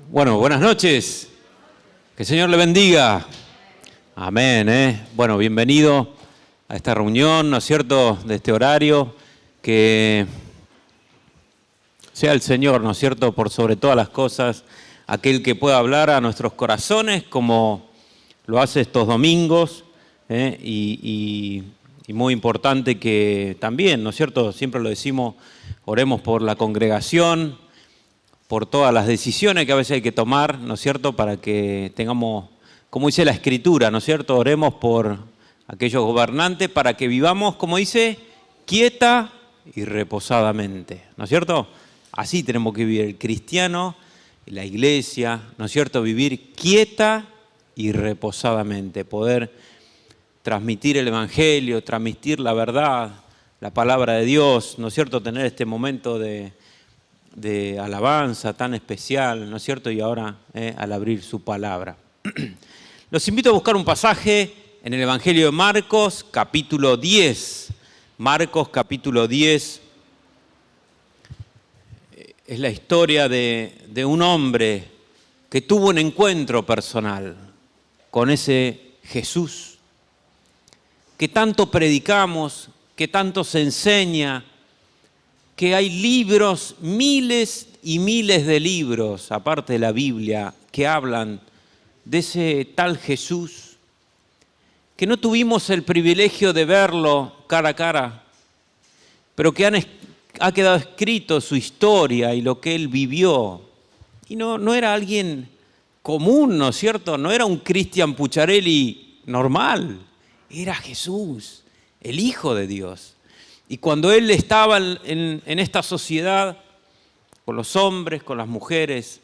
Bueno, buenas noches. Que el Señor le bendiga. Amén. Bueno, bienvenido a esta reunión, ¿no es cierto?, de este horario. Que sea el Señor, ¿no es cierto?, por sobre todas las cosas, aquel que pueda hablar a nuestros corazones como lo hace estos domingos. Y muy importante que también, ¿no es cierto?, siempre lo decimos, oremos por la congregación, por todas las decisiones que a veces hay que tomar, ¿no es cierto?, para que tengamos, como dice la Escritura, ¿no es cierto?, oremos por aquellos gobernantes para que vivamos, como dice, quieta y reposadamente, ¿no es cierto? Así tenemos que vivir el cristiano, la iglesia, ¿no es cierto?, vivir quieta y reposadamente, poder transmitir el Evangelio, transmitir la verdad, la palabra de Dios, ¿no es cierto?, tener este momento de alabanza tan especial, ¿no es cierto?, y ahora al abrir su palabra. Los invito a buscar un pasaje en el Evangelio de Marcos, capítulo 10. Marcos, capítulo 10, es la historia de un hombre que tuvo un encuentro personal con ese Jesús, que tanto predicamos, que tanto se enseña, que hay libros, miles y miles de libros, aparte de la Biblia, que hablan de ese tal Jesús, que no tuvimos el privilegio de verlo cara a cara, pero que ha quedado escrito su historia y lo que él vivió. Y no era alguien común, ¿no es cierto? No era un Cristian Pucciarelli normal, era Jesús, el Hijo de Dios. Y cuando él estaba en esta sociedad, con los hombres, con las mujeres,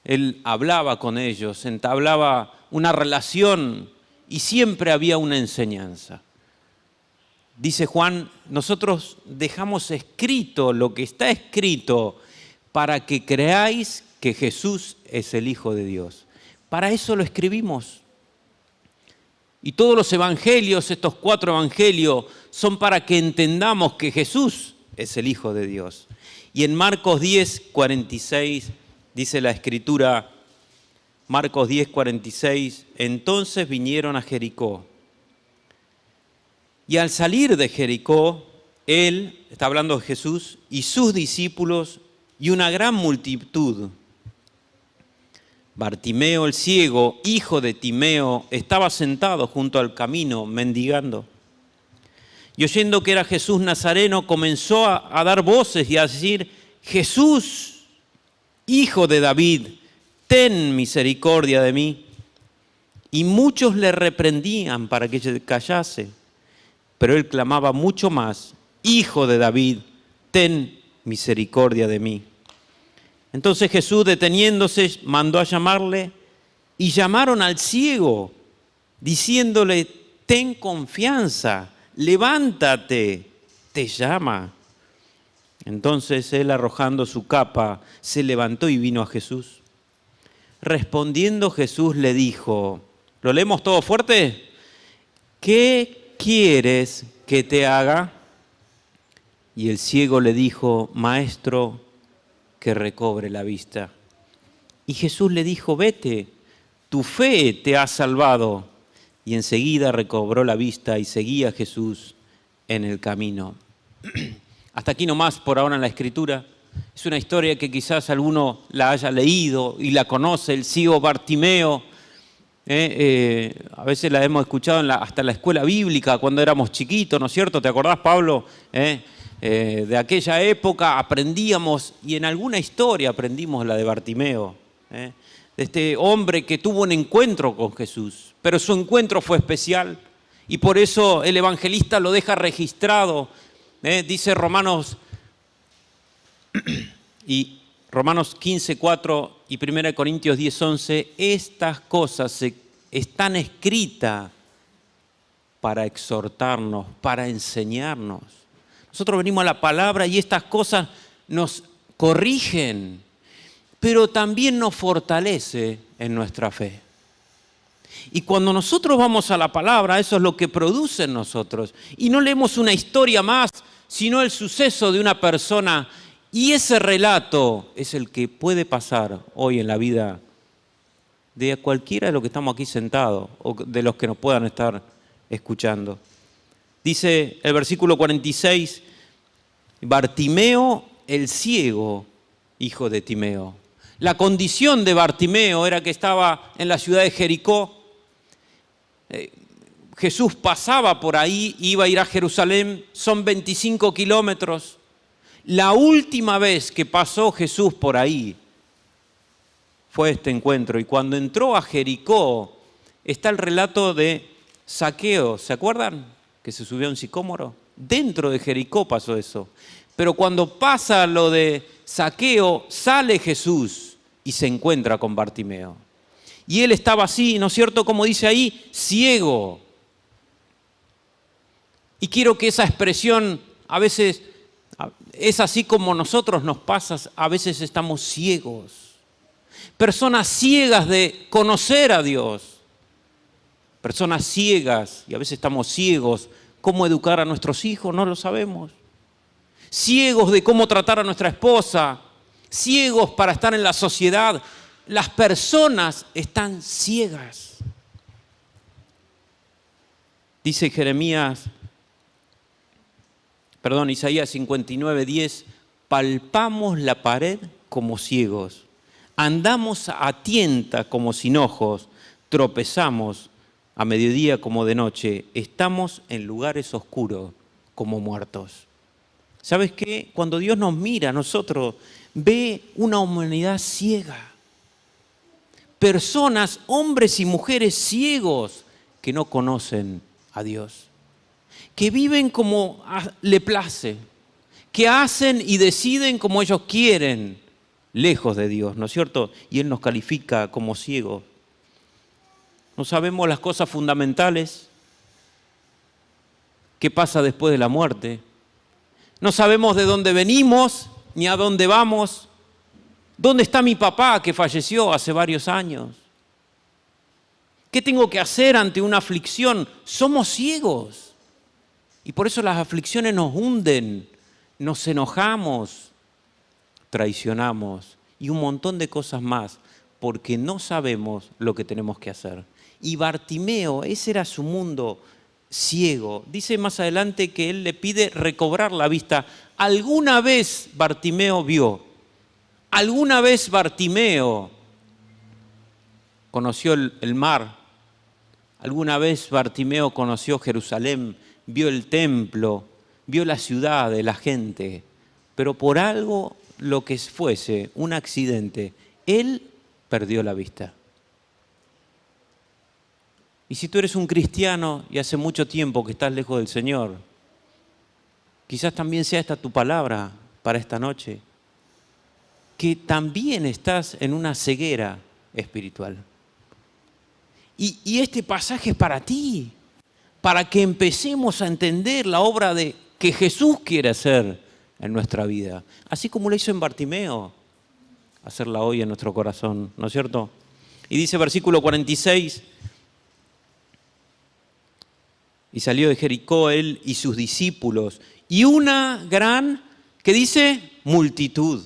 él hablaba con ellos, entablaba una relación y siempre había una enseñanza. Dice Juan, nosotros dejamos escrito lo que está escrito para que creáis que Jesús es el Hijo de Dios. Para eso lo escribimos. Y todos los evangelios, estos 4 evangelios, son para que entendamos que Jesús es el Hijo de Dios. Y en Marcos 10, 46, dice la Escritura, Marcos 10, 46, entonces vinieron a Jericó. Y al salir de Jericó, él, está hablando de Jesús, y sus discípulos, y una gran multitud. Bartimeo el ciego, hijo de Timeo, estaba sentado junto al camino mendigando. Y oyendo que era Jesús Nazareno, comenzó a dar voces y a decir, Jesús, hijo de David, ten misericordia de mí. Y muchos le reprendían para que se callase, pero él clamaba mucho más, Hijo de David, ten misericordia de mí. Entonces Jesús, deteniéndose, mandó a llamarle y llamaron al ciego, diciéndole, ten confianza, levántate, te llama. Entonces él, arrojando su capa, se levantó y vino a Jesús. Respondiendo Jesús le dijo, ¿lo leemos todo fuerte? ¿Qué quieres que te haga? Y el ciego le dijo, Maestro, que recobre la vista. Y Jesús le dijo, vete, tu fe te ha salvado. Y enseguida recobró la vista y seguía a Jesús en el camino. Hasta aquí nomás por ahora en la Escritura. Es una historia que quizás alguno la haya leído y la conoce, el ciego Bartimeo. A veces la hemos escuchado hasta en la escuela bíblica cuando éramos chiquitos, ¿no es cierto? ¿Te acordás, Pablo? De aquella época aprendíamos, y en alguna historia aprendimos la de Bartimeo, de este hombre que tuvo un encuentro con Jesús, pero su encuentro fue especial y por eso el evangelista lo deja registrado. Dice Romanos 15, 4 y 1 Corintios 10, 11, estas cosas están escritas para exhortarnos, para enseñarnos. Nosotros venimos a la palabra y estas cosas nos corrigen, pero también nos fortalece en nuestra fe. Y cuando nosotros vamos a la palabra, eso es lo que produce en nosotros. Y no leemos una historia más, sino el suceso de una persona Y ese relato es el que puede pasar hoy en la vida de cualquiera de los que estamos aquí sentados o de los que nos puedan estar escuchando. Dice el versículo 46, Bartimeo el ciego, hijo de Timeo. La condición de Bartimeo era que estaba en la ciudad de Jericó. Jesús pasaba por ahí, iba a ir a Jerusalén, son 25 kilómetros. La última vez que pasó Jesús por ahí fue este encuentro. Y cuando entró a Jericó, está el relato de Zaqueo. ¿Se acuerdan? Que se subió a un sicómoro. Dentro de Jericó pasó eso. Pero cuando pasa lo de Zaqueo, sale Jesús y se encuentra con Bartimeo. Y él estaba así, ¿no es cierto? Como dice ahí, ciego. Y quiero que esa expresión a veces es así como nosotros nos pasa, a veces estamos ciegos. Personas ciegas de conocer a Dios. Personas ciegas, y a veces estamos ciegos, cómo educar a nuestros hijos, no lo sabemos. Ciegos de cómo tratar a nuestra esposa, ciegos para estar en la sociedad. Las personas están ciegas. Dice Isaías 59:10, palpamos la pared como ciegos, andamos a tienta como sin ojos, tropezamos a mediodía como de noche, estamos en lugares oscuros como muertos. ¿Sabes qué? Cuando Dios nos mira a nosotros, ve una humanidad ciega. Personas, hombres y mujeres ciegos que no conocen a Dios. Que viven como le place, que hacen y deciden como ellos quieren, lejos de Dios, ¿no es cierto? Y Él nos califica como ciegos. No sabemos las cosas fundamentales, qué pasa después de la muerte. No sabemos de dónde venimos ni a dónde vamos. ¿Dónde está mi papá que falleció hace varios años? ¿Qué tengo que hacer ante una aflicción? Somos ciegos. Y por eso las aflicciones nos hunden, nos enojamos, traicionamos y un montón de cosas más, porque no sabemos lo que tenemos que hacer. Y Bartimeo, ese era su mundo ciego. Dice más adelante que él le pide recobrar la vista. ¿Alguna vez Bartimeo vio? ¿Alguna vez Bartimeo conoció el mar? ¿Alguna vez Bartimeo conoció Jerusalén? Vio el templo, vio la ciudad, la gente, pero por algo, lo que fuese, un accidente, él perdió la vista. Y si tú eres un cristiano y hace mucho tiempo que estás lejos del Señor, quizás también sea esta tu palabra para esta noche, que también estás en una ceguera espiritual. Y este pasaje es para ti, para que empecemos a entender la obra que Jesús quiere hacer en nuestra vida. Así como lo hizo en Bartimeo, hacerla hoy en nuestro corazón, ¿no es cierto? Y dice versículo 46, y salió de Jericó él y sus discípulos, y una gran, ¿qué dice? Multitud.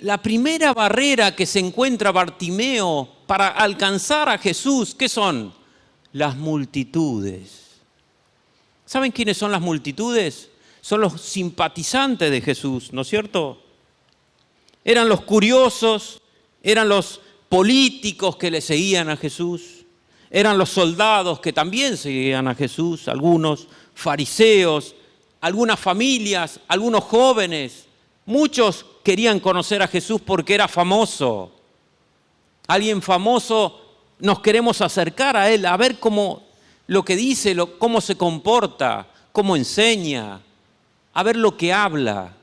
La primera barrera que se encuentra Bartimeo para alcanzar a Jesús, ¿qué son? Las multitudes. ¿Saben quiénes son las multitudes? Son los simpatizantes de Jesús, ¿no es cierto? Eran los curiosos, eran los políticos que le seguían a Jesús, eran los soldados que también seguían a Jesús, algunos fariseos, algunas familias, algunos jóvenes. Muchos querían conocer a Jesús porque era famoso. Alguien famoso, nos queremos acercar a Él, a ver cómo lo que dice, cómo se comporta, cómo enseña, a ver lo que habla.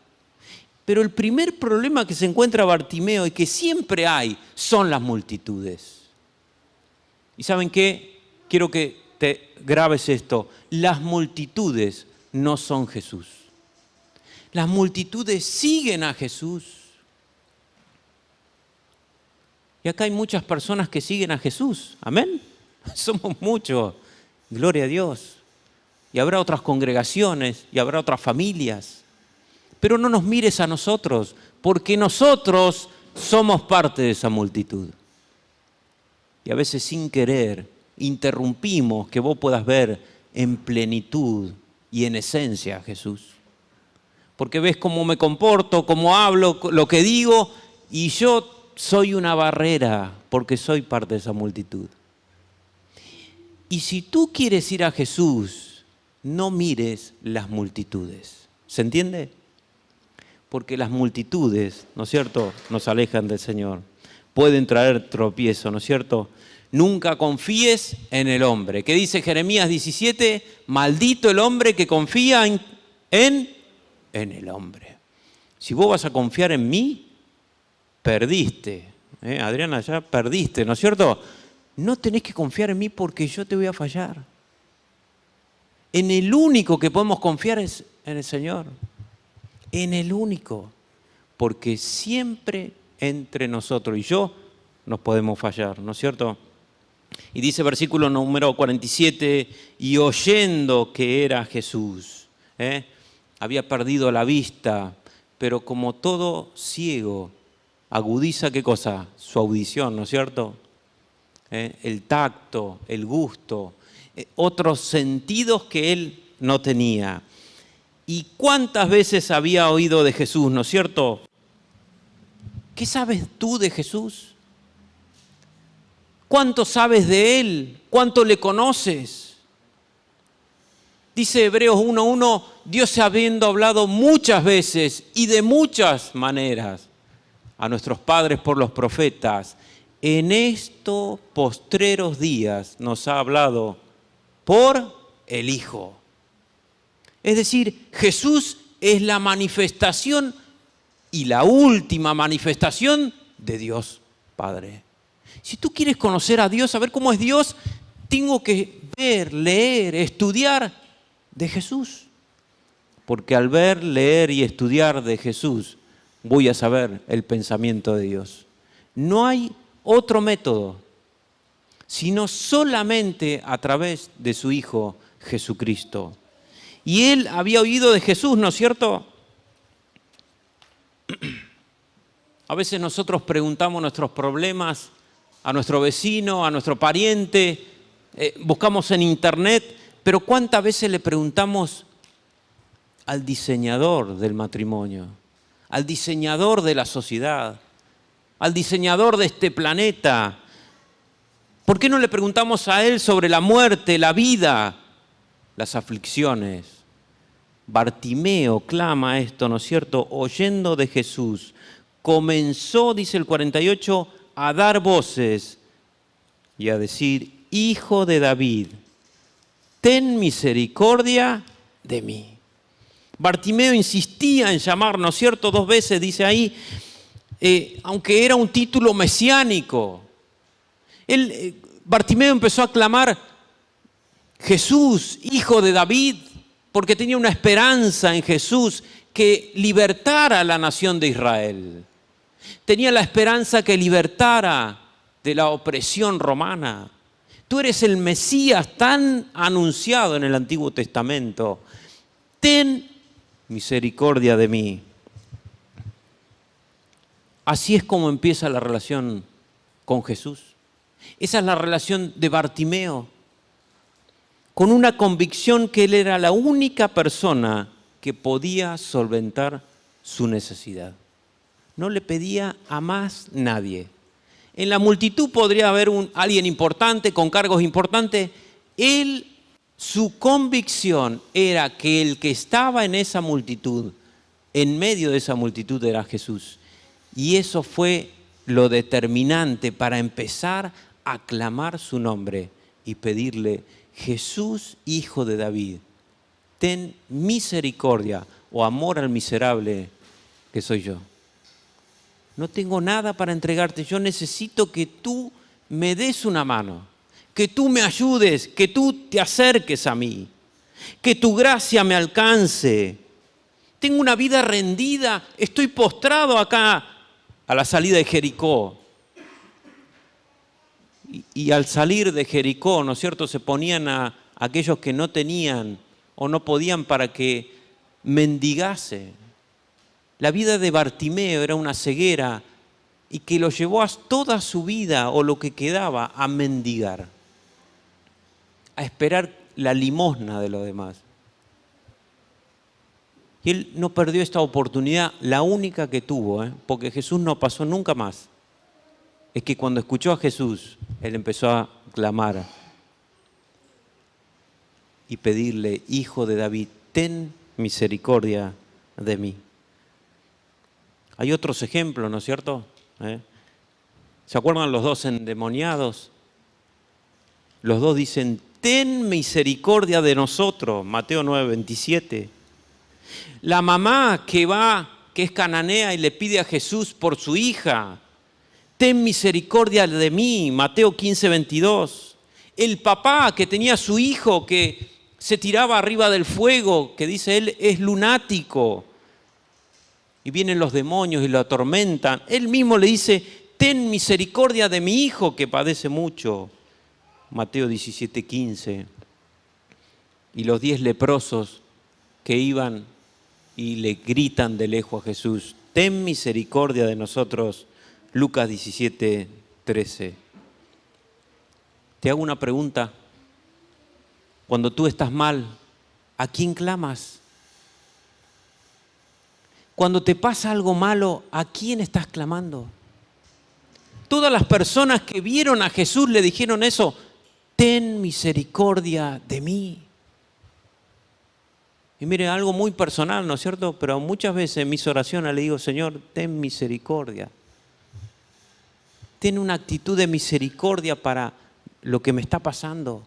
Pero el primer problema que se encuentra Bartimeo y que siempre hay son las multitudes. ¿Y saben qué? Quiero que te grabes esto. Las multitudes no son Jesús. Las multitudes siguen a Jesús. Y acá hay muchas personas que siguen a Jesús. Amén. Somos muchos. Gloria a Dios. Y habrá otras congregaciones y habrá otras familias. pero no nos mires a nosotros, porque nosotros somos parte de esa multitud. Y a veces sin querer interrumpimos que vos puedas ver en plenitud y en esencia a Jesús. Porque ves cómo me comporto, cómo hablo, lo que digo, y yo soy una barrera porque soy parte de esa multitud. Y si tú quieres ir a Jesús, no mires las multitudes. ¿Se entiende? Porque las multitudes, ¿no es cierto?, nos alejan del Señor. Pueden traer tropiezo, ¿no es cierto? Nunca confíes en el hombre. ¿Qué dice Jeremías 17? Maldito el hombre que confía en el hombre. Si vos vas a confiar en mí, perdiste. Adriana, ya perdiste, ¿no es cierto? No tenés que confiar en mí porque yo te voy a fallar. En el único que podemos confiar es en el Señor. En el único. Porque siempre entre nosotros y yo nos podemos fallar, ¿no es cierto? Y dice versículo número 47, y oyendo que era Jesús, había perdido la vista, pero como todo ciego, agudiza, ¿qué cosa? Su audición, ¿no es cierto? El tacto, el gusto, otros sentidos que él no tenía. ¿Y cuántas veces había oído de Jesús, no es cierto? ¿Qué sabes tú de Jesús? ¿Cuánto sabes de Él? ¿Cuánto le conoces? Dice Hebreos 1:1, Dios habiendo hablado muchas veces y de muchas maneras a nuestros padres por los profetas, en estos postreros días nos ha hablado por el Hijo. Es decir, Jesús es la manifestación y la última manifestación de Dios Padre. Si tú quieres conocer a Dios, saber cómo es Dios, tengo que ver, leer, estudiar de Jesús. Porque al ver, leer y estudiar de Jesús, voy a saber el pensamiento de Dios. No hay otro método, sino solamente a través de su Hijo Jesucristo. Y él había oído de Jesús, ¿no es cierto? A veces nosotros preguntamos nuestros problemas a nuestro vecino, a nuestro pariente, buscamos en internet, pero ¿cuántas veces le preguntamos al diseñador del matrimonio, al diseñador de la sociedad, al diseñador de este planeta? ¿Por qué no le preguntamos a él sobre la muerte, la vida, las aflicciones? Bartimeo clama esto, ¿no es cierto? Oyendo de Jesús, comenzó, dice el 48, a dar voces y a decir, Hijo de David, ten misericordia de mí. Bartimeo insistía en llamar, ¿no es cierto? 2 veces dice ahí, aunque era un título mesiánico. Bartimeo empezó a clamar, Jesús, Hijo de David, porque tenía una esperanza en Jesús que libertara a la nación de Israel. Tenía la esperanza que libertara de la opresión romana. Tú eres el Mesías tan anunciado en el Antiguo Testamento. Ten misericordia de mí. Así es como empieza la relación con Jesús. Esa es la relación de Bartimeo, con una convicción que él era la única persona que podía solventar su necesidad. No le pedía a más nadie. En la multitud podría haber alguien importante, con cargos importantes. Su convicción era que el que estaba en esa multitud, en medio de esa multitud, era Jesús. Y eso fue lo determinante para empezar a clamar su nombre y pedirle, Jesús, Hijo de David, ten misericordia o amor al miserable que soy yo. No tengo nada para entregarte, yo necesito que tú me des una mano, que tú me ayudes, que tú te acerques a mí, que tu gracia me alcance. Tengo una vida rendida, estoy postrado acá a la salida de Jericó. Y al salir de Jericó, ¿no es cierto?, se ponían a aquellos que no tenían o no podían para que mendigase. La vida de Bartimeo era una ceguera y que lo llevó a toda su vida o lo que quedaba a mendigar, a esperar la limosna de los demás. Y él no perdió esta oportunidad, la única que tuvo, porque Jesús no pasó nunca más. Es que cuando escuchó a Jesús, él empezó a clamar y pedirle: Hijo de David, ten misericordia de mí. Hay otros ejemplos, ¿no es cierto? ¿Se acuerdan los dos endemoniados? Los dos dicen: ten misericordia de nosotros, Mateo 9:27. La mamá que es cananea y le pide a Jesús por su hija: ten misericordia de mí, Mateo 15:22. El papá que tenía a su hijo que se tiraba arriba del fuego, que dice él es lunático, y vienen los demonios y lo atormentan. Él mismo le dice: ten misericordia de mi hijo que padece mucho, Mateo 17:15. Y los 10 leprosos que iban y le gritan de lejos a Jesús: ten misericordia de nosotros, Lucas 17:13. Te hago una pregunta. Cuando tú estás mal, ¿a quién clamas? Cuando te pasa algo malo, ¿a quién estás clamando? Todas las personas que vieron a Jesús le dijeron eso: ten misericordia de mí. Y mire, algo muy personal, ¿no es cierto? Pero muchas veces en mis oraciones le digo: Señor, ten misericordia. Ten una actitud de misericordia para lo que me está pasando.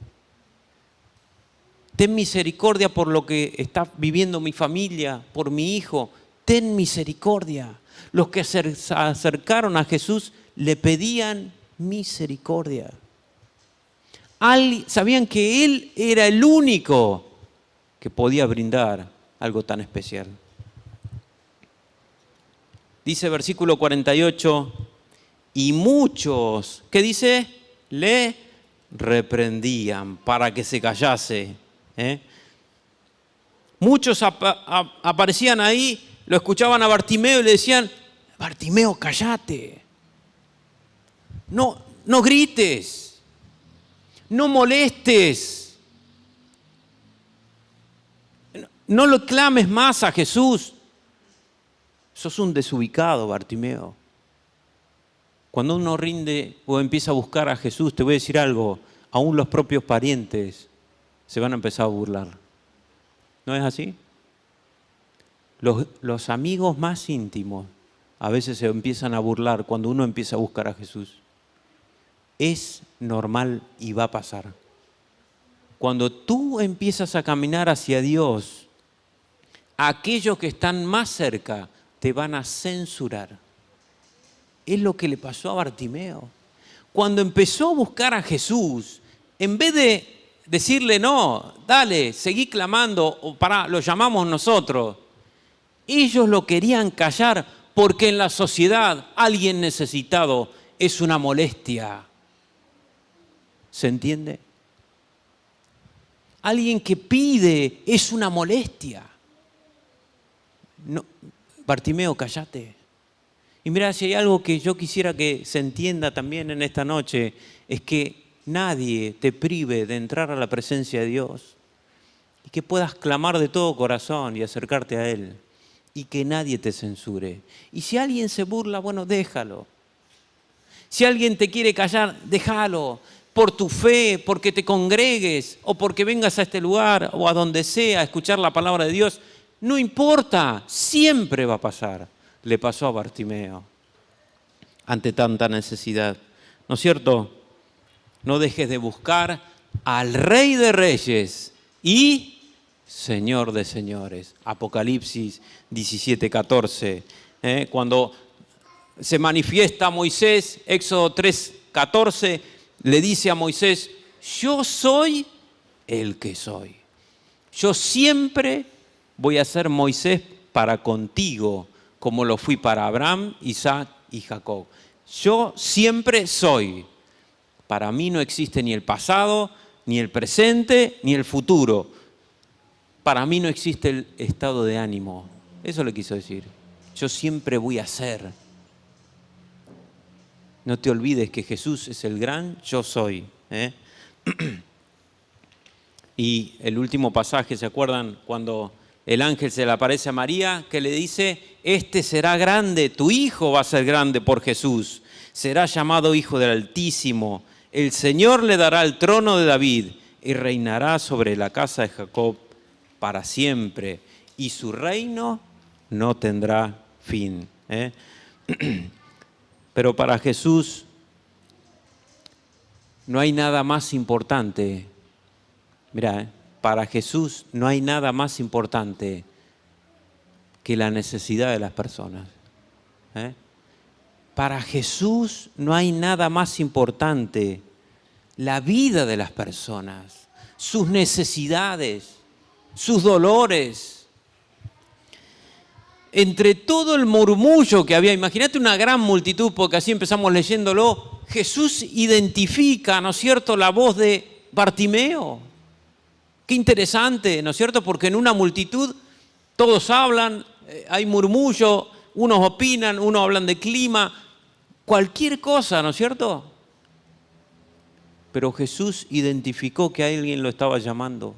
Ten misericordia por lo que está viviendo mi familia, por mi hijo. Ten misericordia. Los que se acercaron a Jesús le pedían misericordia. Sabían que Él era el único que podía brindar algo tan especial. Dice versículo 48, y muchos, ¿qué dice? Le reprendían para que se callase. Muchos aparecían ahí, lo escuchaban a Bartimeo y le decían: Bartimeo, cállate. No grites. No molestes. No lo clames más a Jesús. Sos un desubicado, Bartimeo. Cuando uno rinde o empieza a buscar a Jesús, te voy a decir algo, aún los propios parientes se van a empezar a burlar. ¿No es así? Los amigos más íntimos a veces se empiezan a burlar cuando uno empieza a buscar a Jesús. Es normal y va a pasar. Cuando tú empiezas a caminar hacia Dios, aquellos que están más cerca te van a censurar. Es lo que le pasó a Bartimeo. Cuando empezó a buscar a Jesús, en vez de decirle: no, dale, seguí clamando, o pará, lo llamamos nosotros, ellos lo querían callar, porque en la sociedad alguien necesitado es una molestia. ¿Se entiende? Alguien que pide es una molestia. No, Bartimeo, cállate. Y mira, si hay algo que yo quisiera que se entienda también en esta noche, es que nadie te prive de entrar a la presencia de Dios y que puedas clamar de todo corazón y acercarte a Él y que nadie te censure. Y si alguien se burla, bueno, déjalo. Si alguien te quiere callar, déjalo. Por tu fe, porque te congregues o porque vengas a este lugar o a donde sea a escuchar la palabra de Dios, no importa, siempre va a pasar. Le pasó a Bartimeo ante tanta necesidad. ¿No es cierto? No dejes de buscar al Rey de Reyes y Señor de Señores. Apocalipsis 17:14. Cuando se manifiesta Moisés, Éxodo 3:14, le dice a Moisés: yo soy el que soy. Yo siempre voy a ser Moisés para contigo, como lo fui para Abraham, Isaac y Jacob. Yo siempre soy. Para mí no existe ni el pasado, ni el presente, ni el futuro. Para mí no existe el estado de ánimo. Eso le quiso decir. yo siempre voy a ser. No te olvides que Jesús es el gran yo soy. Y el último pasaje, ¿se acuerdan? Cuando el ángel se le aparece a María, que le dice, este será grande, tu hijo va a ser grande por Jesús. Será llamado Hijo del Altísimo. El Señor le dará el trono de David y reinará sobre la casa de Jacob para siempre. Y su reino no tendrá fin. Pero para Jesús no hay nada más importante. Mirá, para Jesús no hay nada más importante que la necesidad de las personas. Para Jesús no hay nada más importante la vida de las personas, sus necesidades, sus dolores. Entre todo el murmullo que había, imagínate una gran multitud, porque así empezamos leyéndolo, Jesús identifica, ¿no es cierto?, la voz de Bartimeo. Qué interesante, ¿no es cierto?, porque en una multitud todos hablan, hay murmullo, unos opinan, unos hablan de clima, cualquier cosa, ¿no es cierto? Pero Jesús identificó que alguien lo estaba llamando.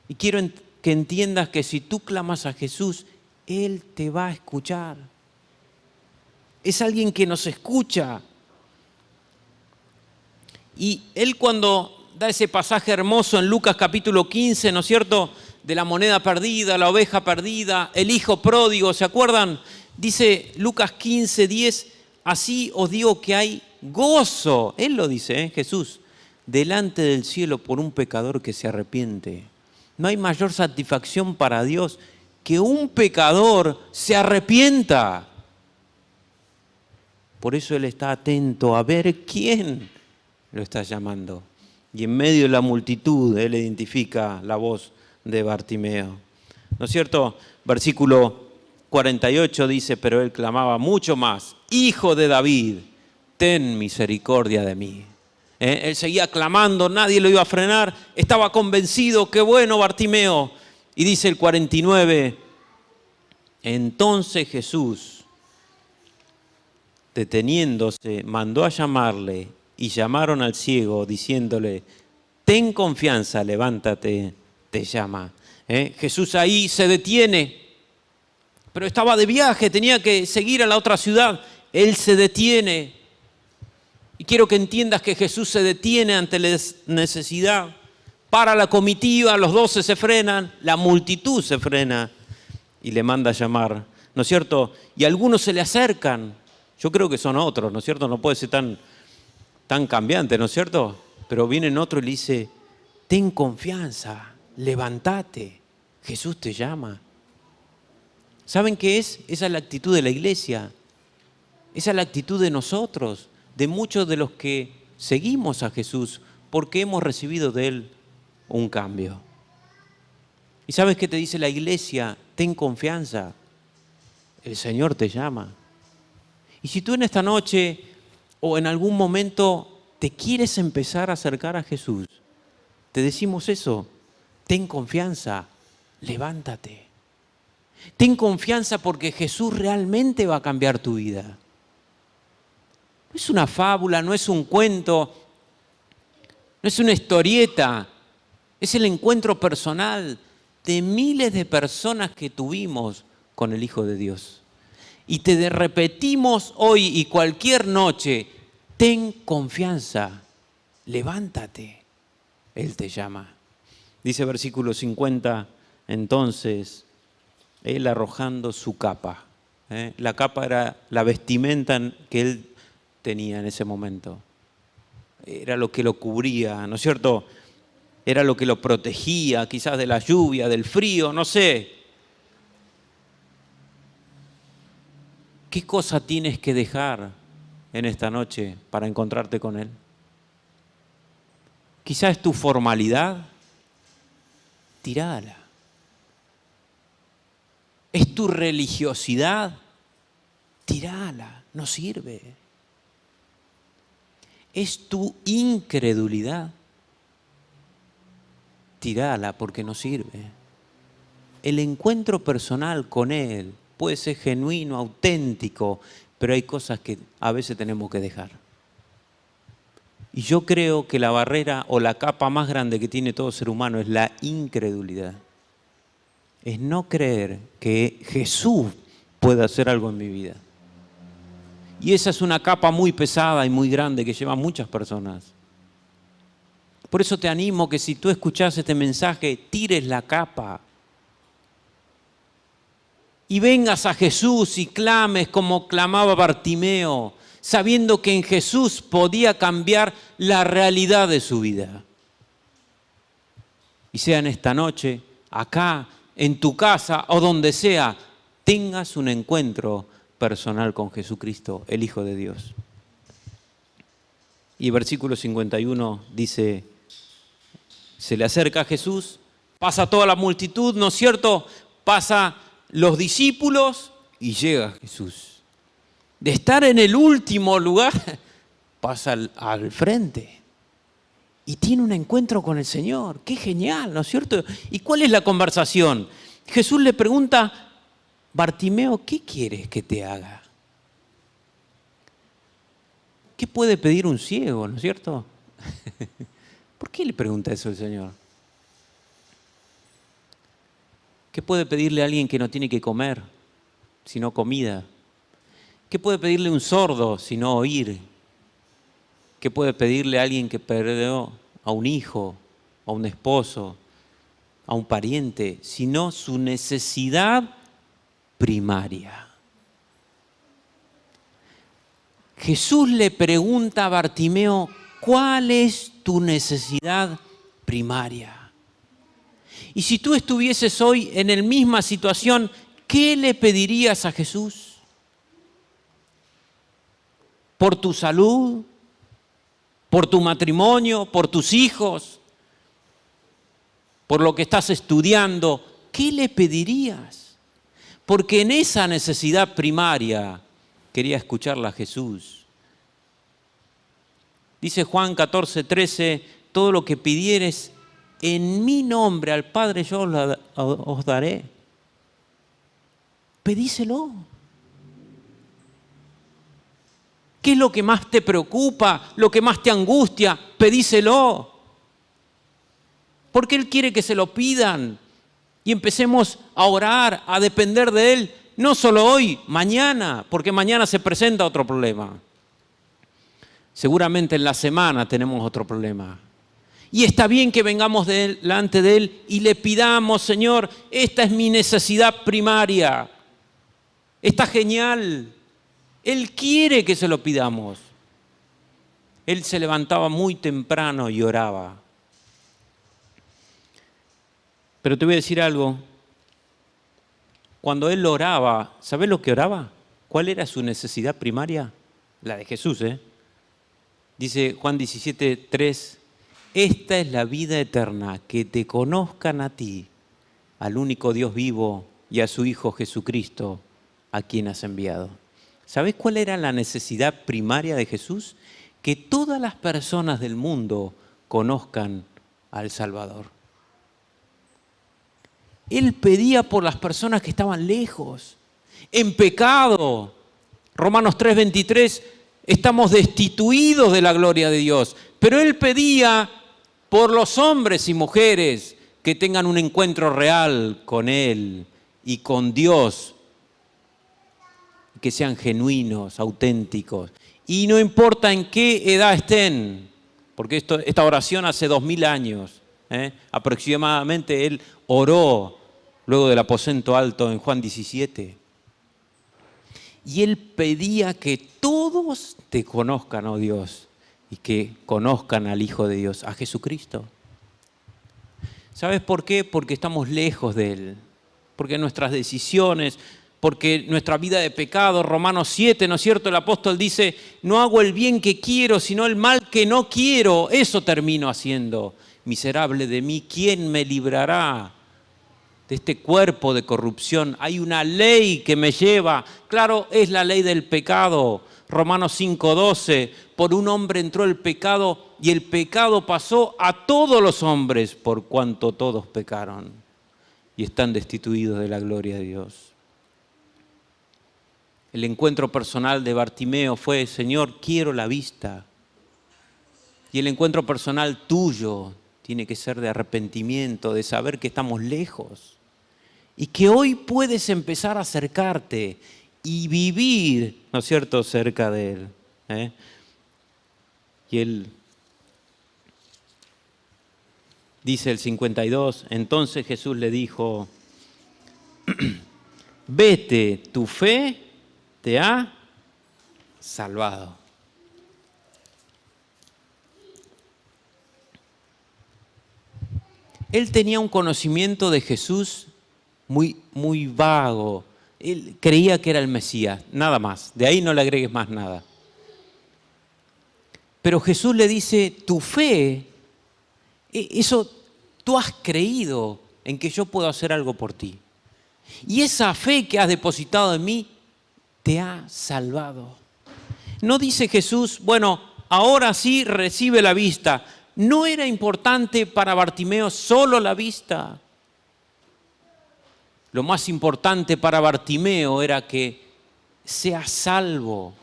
Y quiero que entiendas que si tú clamas a Jesús, Él te va a escuchar. Es alguien que nos escucha. Y Él cuando da ese pasaje hermoso en Lucas capítulo 15, ¿no es cierto?, de la moneda perdida, la oveja perdida, el hijo pródigo, ¿se acuerdan? Dice Lucas 15, 10, así os digo que hay gozo, Él lo dice, Jesús, delante del cielo por un pecador que se arrepiente. No hay mayor satisfacción para Dios que un pecador se arrepienta. Por eso Él está atento a ver quién lo está llamando. Y en medio de la multitud Él identifica la voz de Bartimeo. ¿No es cierto? Versículo 48 dice, pero Él clamaba mucho más, Hijo de David, ten misericordia de mí. Él seguía clamando, nadie lo iba a frenar, estaba convencido, qué bueno Bartimeo. Y dice el 49, entonces Jesús, deteniéndose, mandó a llamarle y llamaron al ciego diciéndole, ten confianza, levántate, te llama. Jesús ahí se detiene, pero estaba de viaje, tenía que seguir a la otra ciudad. Él se detiene. Y quiero que entiendas que Jesús se detiene ante la necesidad. Para la comitiva, los 12 se frenan, la multitud se frena y le manda a llamar, ¿no es cierto? Y algunos se le acercan. Yo creo que son otros, ¿no es cierto? No puede ser tan cambiante, ¿no es cierto? Pero vienen otros y le dice, ten confianza, levántate, Jesús te llama. ¿Saben qué es? Esa es la actitud de la iglesia. Esa es la actitud de nosotros, de muchos de los que seguimos a Jesús, porque hemos recibido de Él un cambio. ¿Y sabes qué te dice la iglesia? Ten confianza, el Señor te llama. Y si tú en esta noche o en algún momento te quieres empezar a acercar a Jesús, te decimos eso, ten confianza, levántate. Ten confianza porque Jesús realmente va a cambiar tu vida. No es una fábula, no es un cuento, no es una historieta, es el encuentro personal de miles de personas que tuvimos con el Hijo de Dios. Y te repetimos hoy y cualquier noche, ten confianza, levántate, Él te llama. Dice versículo 50, entonces, Él arrojando su capa. La capa era la vestimenta que Él tenía en ese momento. Era lo que lo cubría, ¿no es cierto? Era lo que lo protegía, quizás de la lluvia, del frío, no sé. ¿Qué cosa tienes que dejar en esta noche para encontrarte con Él? Quizás es tu formalidad, tirala. Es tu religiosidad, tirala, no sirve. Es tu incredulidad, tirala porque no sirve. El encuentro personal con Él puede ser genuino, auténtico, pero hay cosas que a veces tenemos que dejar. Y yo creo que la barrera o la capa más grande que tiene todo ser humano es la incredulidad. Es no creer que Jesús puede hacer algo en mi vida. Y esa es una capa muy pesada y muy grande que lleva a muchas personas. Por eso te animo que si tú escuchás este mensaje, tires la capa y vengas a Jesús y clames como clamaba Bartimeo, sabiendo que en Jesús podía cambiar la realidad de su vida. Y sea en esta noche, acá, en tu casa o donde sea, tengas un encuentro personal con Jesucristo, el Hijo de Dios. Y el versículo 51 dice, se le acerca a Jesús, pasa toda la multitud, ¿no es cierto? Pasa los discípulos y llega Jesús. De estar en el último lugar, pasa al frente. Y tiene un encuentro con el Señor. ¡Qué genial!, ¿no es cierto? ¿Y cuál es la conversación? Jesús le pregunta, Bartimeo, ¿qué quieres que te haga? ¿Qué puede pedir un ciego, no es cierto? ¿Por qué le pregunta eso el Señor? ¿Qué puede pedirle a alguien que no tiene que comer, sino comida? ¿Qué puede pedirle un sordo, sino oír? ¿Qué puede pedirle a alguien que perdió a un hijo, a un esposo, a un pariente, sino su necesidad primaria? Jesús le pregunta a Bartimeo, ¿cuál es tu necesidad primaria? Y si tú estuvieses hoy en la misma situación, ¿qué le pedirías a Jesús? ¿Por tu salud? ¿Por tu matrimonio? ¿Por tus hijos? ¿Por lo que estás estudiando? ¿Qué le pedirías? Porque en esa necesidad primaria quería escucharla a Jesús. Dice Juan 14:13, todo lo que pidieres en mi nombre al Padre yo os daré. Pedíselo. ¿Qué es lo que más te preocupa? ¿Lo que más te angustia? Pedíselo. Porque Él quiere que se lo pidan y empecemos a orar, a depender de Él, no solo hoy, mañana, porque mañana se presenta otro problema. Seguramente en la semana tenemos otro problema. Y está bien que vengamos delante de Él y le pidamos, Señor, esta es mi necesidad primaria. Está genial. Él quiere que se lo pidamos. Él se levantaba muy temprano y oraba. Pero te voy a decir algo. Cuando Él oraba, ¿sabes lo que oraba? ¿Cuál era su necesidad primaria? La de Jesús, ¿eh? Dice Juan 17:3. Esta es la vida eterna, que te conozcan a ti, al único Dios vivo y a su Hijo Jesucristo, a quien has enviado. ¿Sabes cuál era la necesidad primaria de Jesús? Que todas las personas del mundo conozcan al Salvador. Él pedía por las personas que estaban lejos, en pecado. Romanos 3:23, estamos destituidos de la gloria de Dios. Pero Él pedía por los hombres y mujeres que tengan un encuentro real con Él y con Dios, que sean genuinos, auténticos. Y no importa en qué edad estén, porque esta oración hace 2000 años, aproximadamente Él oró luego del aposento alto en Juan 17. Y Él pedía que todos te conozcan, oh Dios, y que conozcan al Hijo de Dios, a Jesucristo. ¿Sabes por qué? Porque estamos lejos de Él, porque nuestras decisiones, porque nuestra vida de pecado, Romanos 7, ¿no es cierto? El apóstol dice, no hago el bien que quiero, sino el mal que no quiero, eso termino haciendo. Miserable de mí, ¿quién me librará de este cuerpo de corrupción? Hay una ley que me lleva, claro, es la ley del pecado. Romanos 5:12, por un hombre entró el pecado y el pecado pasó a todos los hombres por cuanto todos pecaron y están destituidos de la gloria de Dios. El encuentro personal de Bartimeo fue: Señor, quiero la vista. Y el encuentro personal tuyo tiene que ser de arrepentimiento, de saber que estamos lejos. Y que hoy puedes empezar a acercarte y vivir, ¿no es cierto?, cerca de Él. Y Él dice el 52, entonces Jesús le dijo, vete, tu fe te ha salvado. Él tenía un conocimiento de Jesús muy vago. Él creía que era el Mesías, nada más. De ahí no le agregues más nada. Pero Jesús le dice, tu fe, eso tú has creído en que yo puedo hacer algo por ti. Y esa fe que has depositado en mí te ha salvado. No dice Jesús, bueno, ahora sí recibe la vista. No era importante para Bartimeo solo la vista. Lo más importante para Bartimeo era que sea salvo,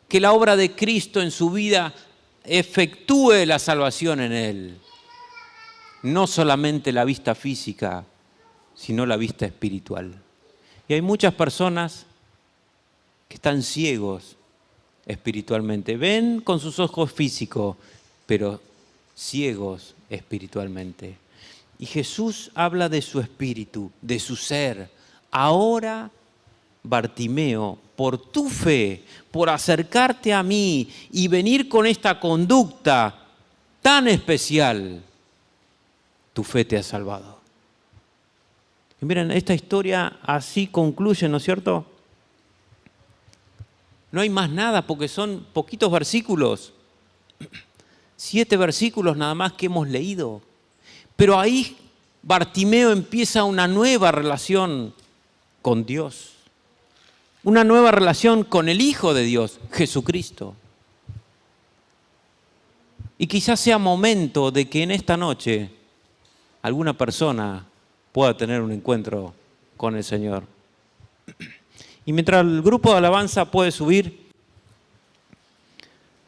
que la obra de Cristo en su vida efectúe la salvación en él. No solamente la vista física, sino la vista espiritual. Y hay muchas personas que están ciegos espiritualmente. Ven con sus ojos físicos, pero ciegos espiritualmente. Y Jesús habla de su espíritu, de su ser. Ahora, Bartimeo, por tu fe, por acercarte a mí y venir con esta conducta tan especial, tu fe te ha salvado. Y miren, esta historia así concluye, ¿no es cierto? No hay más nada porque son poquitos versículos. 7 versículos nada más que hemos leído. Pero ahí Bartimeo empieza una nueva relación con Dios. Una nueva relación con el Hijo de Dios, Jesucristo. Y quizás sea momento de que en esta noche alguna persona pueda tener un encuentro con el Señor. Y mientras el grupo de alabanza puede subir,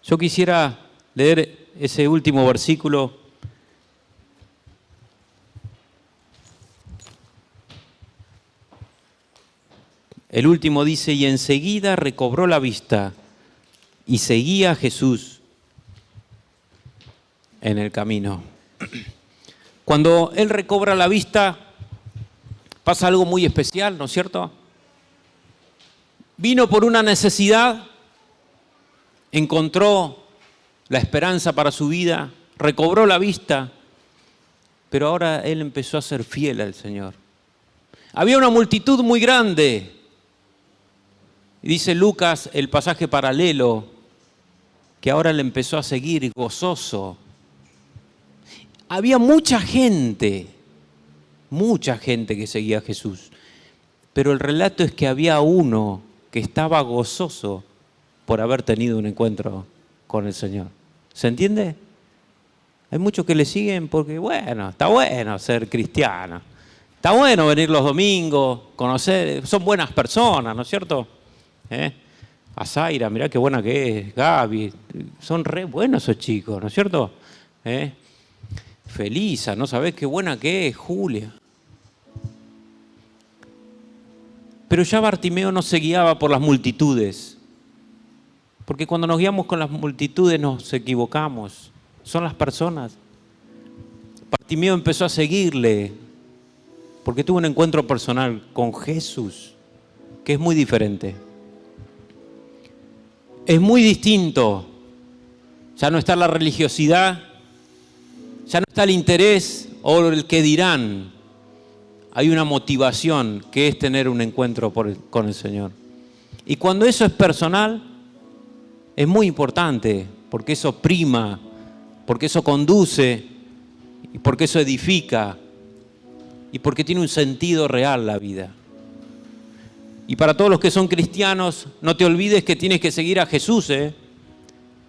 yo quisiera leer ese último versículo. El último dice, y enseguida recobró la vista y seguía a Jesús en el camino. Cuando él recobra la vista, pasa algo muy especial, ¿no es cierto? Vino por una necesidad, encontró la esperanza para su vida, recobró la vista, pero ahora él empezó a ser fiel al Señor. Había una multitud muy grande. Y dice Lucas, el pasaje paralelo, que ahora le empezó a seguir gozoso. Había mucha gente que seguía a Jesús. Pero el relato es que había uno que estaba gozoso por haber tenido un encuentro con el Señor. ¿Se entiende? Hay muchos que le siguen porque, bueno, está bueno ser cristiano. Está bueno venir los domingos, conocer, son buenas personas, ¿no es cierto? A Zaira, mirá qué buena que es, Gaby, son re buenos esos chicos, ¿no es cierto? Felisa, ¿no sabés qué buena que es, Julia? Pero ya Bartimeo no se guiaba por las multitudes, porque cuando nos guiamos con las multitudes nos equivocamos, son las personas. Bartimeo empezó a seguirle, porque tuvo un encuentro personal con Jesús, que es muy diferente. Es muy distinto. Ya no está la religiosidad, ya no está el interés o el que dirán. Hay una motivación que es tener un encuentro con el Señor. Y cuando eso es personal, es muy importante, porque eso prima, porque eso conduce, y porque eso edifica, y porque tiene un sentido real la vida. Y para todos los que son cristianos, no te olvides que tienes que seguir a Jesús,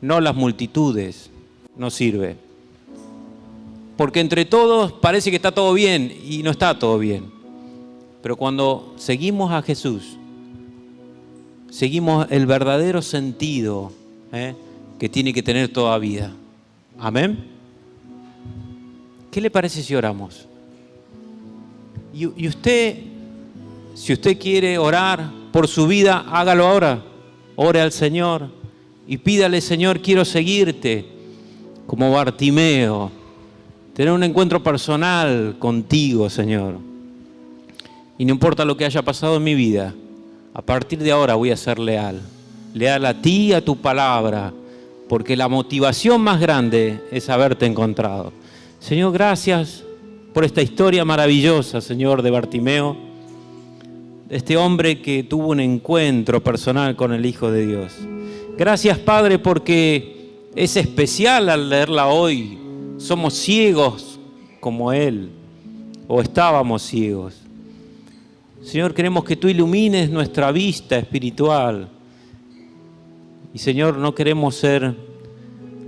no las multitudes, no sirve. Porque entre todos parece que está todo bien y no está todo bien. Pero cuando seguimos a Jesús, seguimos el verdadero sentido que tiene que tener toda vida. Amén. ¿Qué le parece si oramos? Y usted, si usted quiere orar por su vida, hágalo ahora. Ore al Señor y pídale: Señor, quiero seguirte como Bartimeo, tener un encuentro personal contigo, Señor. Y no importa lo que haya pasado en mi vida, a partir de ahora voy a ser leal. Leal a ti y a tu palabra, porque la motivación más grande es haberte encontrado. Señor, gracias por esta historia maravillosa, Señor, de Bartimeo, este hombre que tuvo un encuentro personal con el Hijo de Dios. Gracias, Padre, porque es especial al leerla hoy. Somos ciegos como Él, o estábamos ciegos. Señor, queremos que tú ilumines nuestra vista espiritual. Y Señor, no queremos ser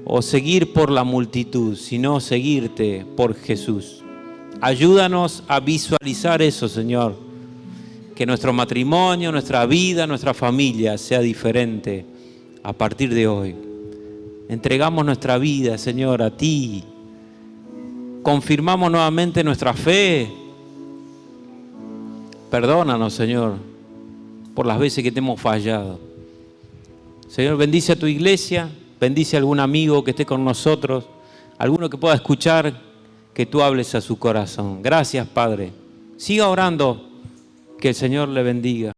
o seguir por la multitud, sino seguirte por Jesús. Ayúdanos a visualizar eso, Señor. Que nuestro matrimonio, nuestra vida, nuestra familia sea diferente a partir de hoy. Entregamos nuestra vida, Señor, a ti. Confirmamos nuevamente nuestra fe. Perdónanos, Señor, por las veces que te hemos fallado. Señor, bendice a tu iglesia, bendice a algún amigo que esté con nosotros, alguno que pueda escuchar, que tú hables a su corazón. Gracias, Padre. Siga orando, que el Señor le bendiga.